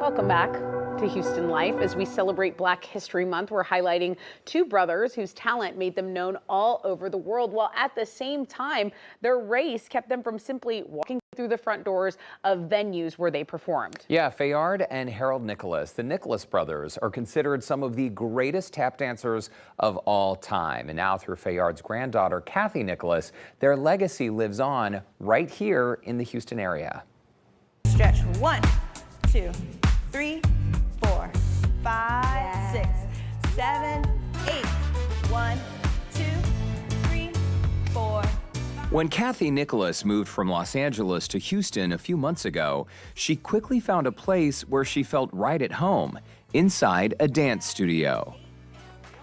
Welcome back to Houston Life. As we celebrate Black History Month, we're highlighting two brothers whose talent made them known all over the world, while at the same time, their race kept them from simply walking through the front doors of venues where they performed. Yeah, Fayard and Harold Nicholas, the Nicholas brothers, are considered some of the greatest tap dancers of all time. And now through Fayard's granddaughter, Cathie Nicholas, their legacy lives on right here in the Houston area. Stretch 1, 2, 3, 4, 5, 6, 7, 8. 1, 2, 3, 4. When Cathie Nicholas moved from Los Angeles to Houston a few months ago, she quickly found a place where she felt right at home, inside a dance studio.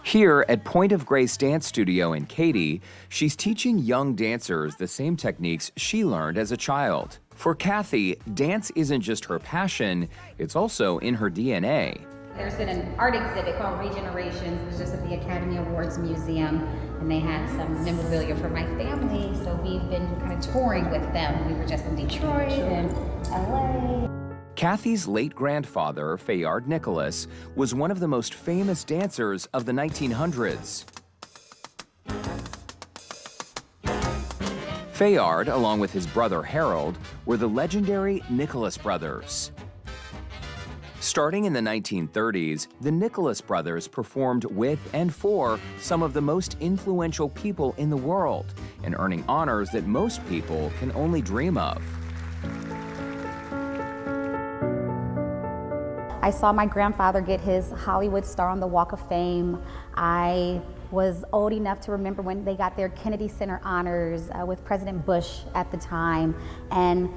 Here at Point of Grace Dance Studio in Katy, she's teaching young dancers the same techniques she learned as a child. For Cathie, dance isn't just her passion, it's also in her DNA. There's been an art exhibit called Regenerations. It was just at the Academy Awards Museum, and they had some memorabilia for my family, so we've been kind of touring with them. We were just in Detroit and LA. Cathie's late grandfather, Fayard Nicholas, was one of the most famous dancers of the 1900s. Fayard, along with his brother Harold, were the legendary Nicholas brothers. Starting in the 1930s, the Nicholas brothers performed with and for some of the most influential people in the world, and earning honors that most people can only dream of. I saw my grandfather get his Hollywood Star on the Walk of Fame. I was old enough to remember when they got their Kennedy Center honors with President Bush at the time. And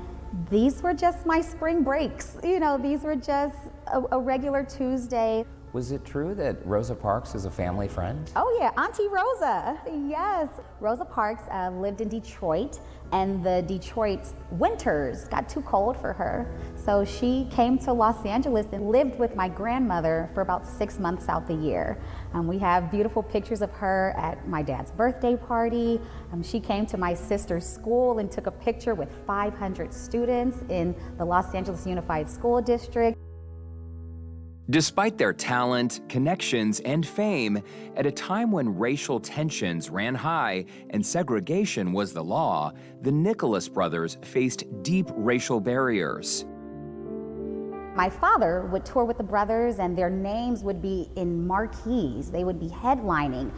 these were just my spring breaks. You know, these were just a regular Tuesday. Was it true that Rosa Parks is a family friend? Oh yeah, Auntie Rosa, yes. Rosa Parks lived in Detroit, and the Detroit winters got too cold for her. So she came to Los Angeles and lived with my grandmother for about 6 months out the year. We have beautiful pictures of her at my dad's birthday party. She came to my sister's school and took a picture with 500 students in the Los Angeles Unified School District. Despite their talent, connections, and fame, at a time when racial tensions ran high and segregation was the law, the Nicholas brothers faced deep racial barriers. My father would tour with the brothers, and their names would be in marquees. They would be headlining,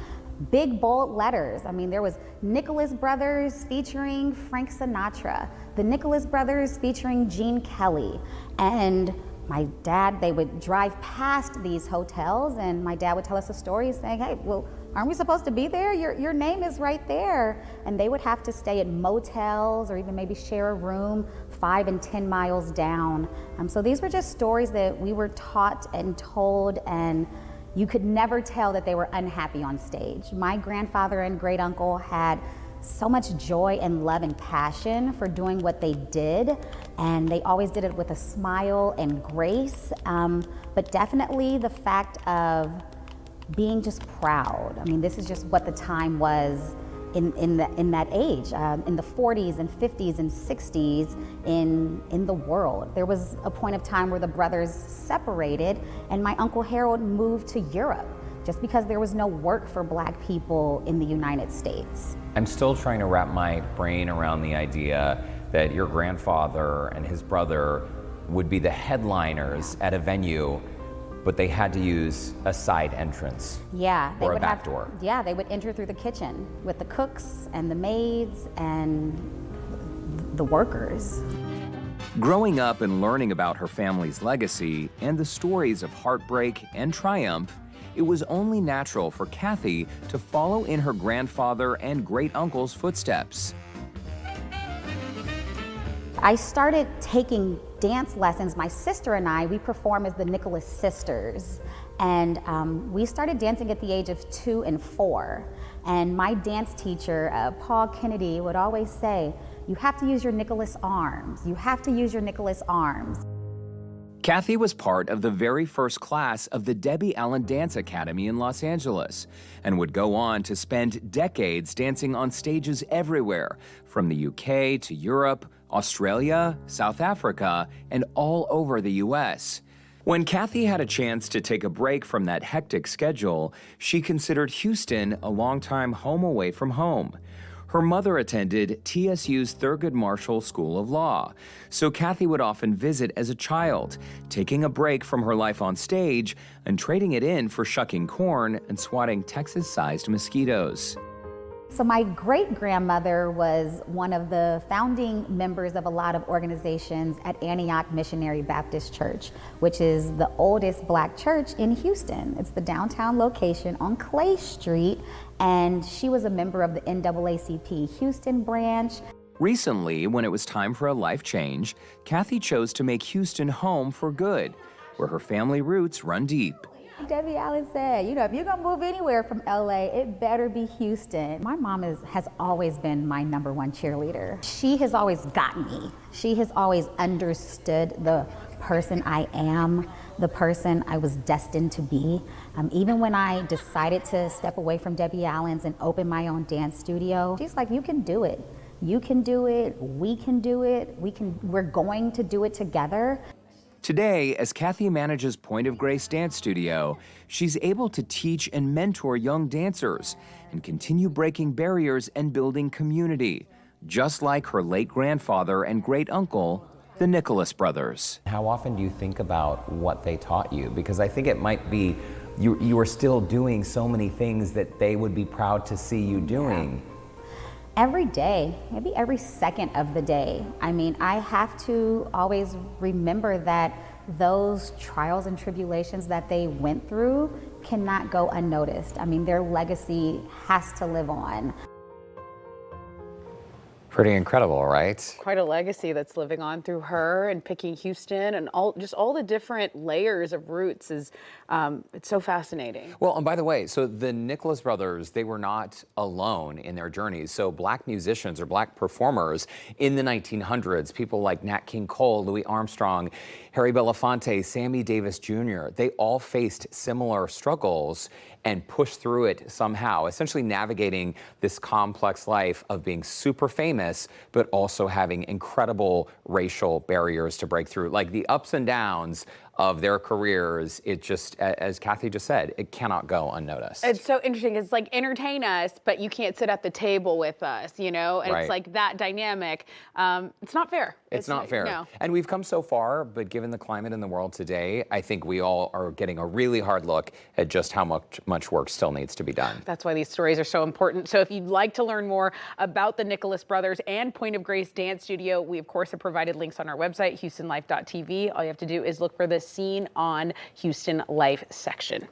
big bold letters. I mean, there was Nicholas Brothers featuring Frank Sinatra, the Nicholas Brothers featuring Gene Kelly, and my dad, they would drive past these hotels, and my dad would tell us a story saying, hey, well, aren't we supposed to be there? Your name is right there. And they would have to stay at motels or even maybe share a room 5 and 10 miles down. So these were just stories that we were taught and told, and you could never tell that they were unhappy on stage. My grandfather and great uncle had so much joy and love and passion for doing what they did, and they always did it with a smile and grace, but definitely the fact of being just proud. I mean, this is just what the time was in that age, in the 40s and 50s and 60s in the world. There was a point of time where the brothers separated, and my Uncle Harold moved to Europe just because there was no work for Black people in the United States. I'm still trying to wrap my brain around the idea that your grandfather and his brother would be the headliners at a venue, but they had to use a side entrance. Yeah, or a back door. Yeah, they would enter through the kitchen with the cooks and the maids and the workers. Growing up and learning about her family's legacy and the stories of heartbreak and triumph, it was only natural for Cathie to follow in her grandfather and great-uncle's footsteps. I started taking dance lessons. My sister and I, we perform as the Nicholas Sisters. And we started dancing at the age of 2 and 4. And my dance teacher, Paul Kennedy, would always say, you have to use your Nicholas arms. You have to use your Nicholas arms. Cathie was part of the very first class of the Debbie Allen Dance Academy in Los Angeles and would go on to spend decades dancing on stages everywhere, from the UK to Europe, Australia, South Africa, and all over the US. When Cathie had a chance to take a break from that hectic schedule, she considered Houston a longtime home away from home. Her mother attended TSU's Thurgood Marshall School of Law, so Cathie would often visit as a child, taking a break from her life on stage and trading it in for shucking corn and swatting Texas-sized mosquitoes. So my great-grandmother was one of the founding members of a lot of organizations at Antioch Missionary Baptist Church, which is the oldest black church in Houston. It's the downtown location on Clay Street, and she was a member of the NAACP Houston branch. Recently, when it was time for a life change, Cathie chose to make Houston home for good, where her family roots run deep. Debbie Allen said, if you're gonna move anywhere from LA, it better be Houston. My mom has always been my #1 cheerleader. She has always gotten me. She has always understood the person I am, the person I was destined to be. Even when I decided to step away from Debbie Allen's and open my own dance studio, she's like, you can do it. You can do it, we can do it, we're going to do it together. Today, as Cathie manages Point of Grace Dance Studio, she's able to teach and mentor young dancers and continue breaking barriers and building community, just like her late grandfather and great uncle, the Nicholas brothers. How often do you think about what they taught you? Because I think it might be you are still doing so many things that they would be proud to see you doing. Every day, maybe every second of the day. I have to always remember that those trials and tribulations that they went through cannot go unnoticed. Their legacy has to live on. Pretty incredible, right? Quite a legacy that's living on through her and picking Houston and all the different layers of roots is it's so fascinating. Well, and by the way, so the Nicholas brothers, they were not alone in their journeys. So black musicians or black performers in the 1900s, people like Nat King Cole, Louis Armstrong, Harry Belafonte, Sammy Davis Jr., they all faced similar struggles and pushed through it somehow, essentially navigating this complex life of being super famous, but also having incredible racial barriers to break through. Like the ups and downs of their careers, it just, as Cathie just said, it cannot go unnoticed. It's so interesting. It's like, entertain us, but you can't sit at the table with us, And Right. It's like that dynamic. It's not fair. It's not fair. No. And we've come so far, but given the climate in the world today, I think we all are getting a really hard look at just how much work still needs to be done. That's why these stories are so important. So if you'd like to learn more about the Nicholas brothers and Point of Grace Dance Studio, we of course have provided links on our website, HoustonLife.tv. All you have to do is look for the Scene on Houston Life section.